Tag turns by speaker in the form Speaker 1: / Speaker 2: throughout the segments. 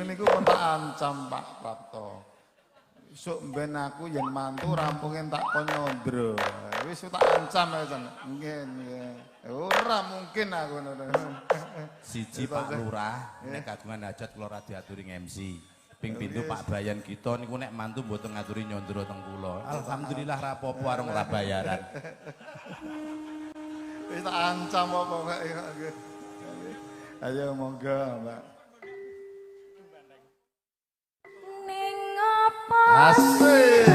Speaker 1: niku pun tak ancam Pak Prapto. Sok ben aku yen mantu rampungin tak kon nyondro. Wis tak ancam ya San. Nggih. Ora mungkin aku ngono.
Speaker 2: Siji Pak Lurah nek kagungan hajat kula ra diaturi MC. Ping pintu Pak Bayan kita niku nek mantu mboten ngaturi nyondro teng kula. Alhamdulillah rapopo warung ra bayaran.
Speaker 1: Wis tak ancam apa nggih. Ayo monggo, Mbak.
Speaker 3: Ning apa
Speaker 1: asik.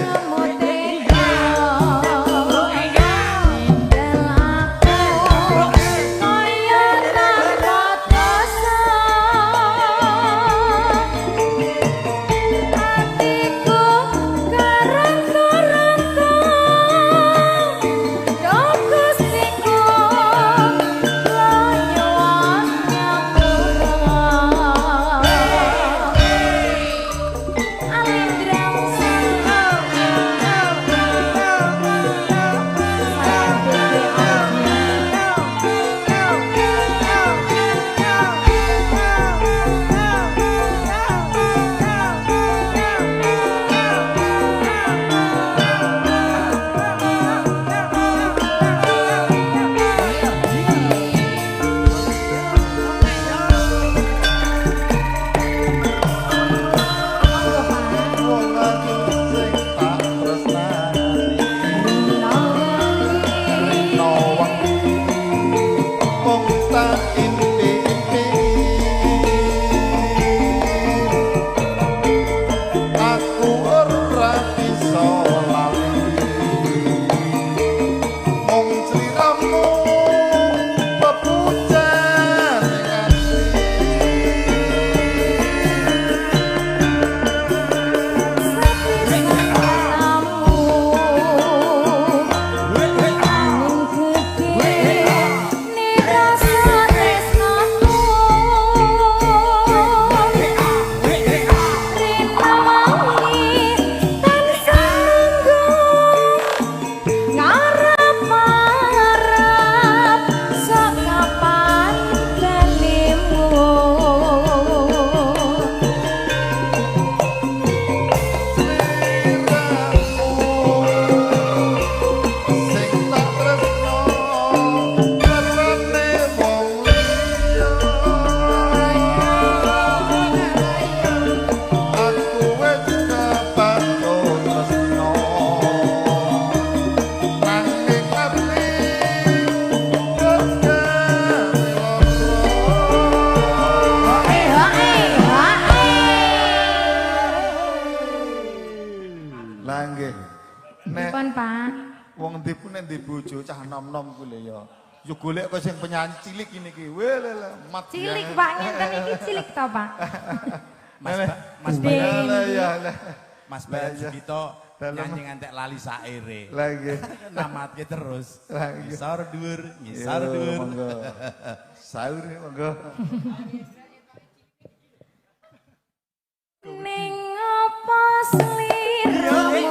Speaker 1: nom-nom ku lho ya. Yo golek kok sing penyanyi cilik ini ki. Welele mat.
Speaker 3: Cilik Pak, ngenten iki cilik to, Pak.
Speaker 2: Mas
Speaker 1: Mas
Speaker 2: Bayan kita nyanyi ngantek lali saire.
Speaker 1: Lah nggih.
Speaker 2: Namatke terus. Ngisor dhuwur, ngisor dhuwur.
Speaker 1: Monggo. Saur monggo.
Speaker 3: Ning apa sliramu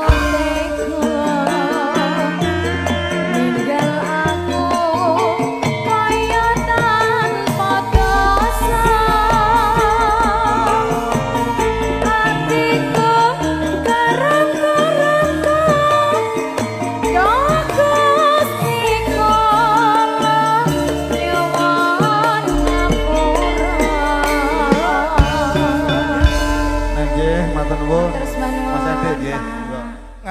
Speaker 1: Mas Ade nggih.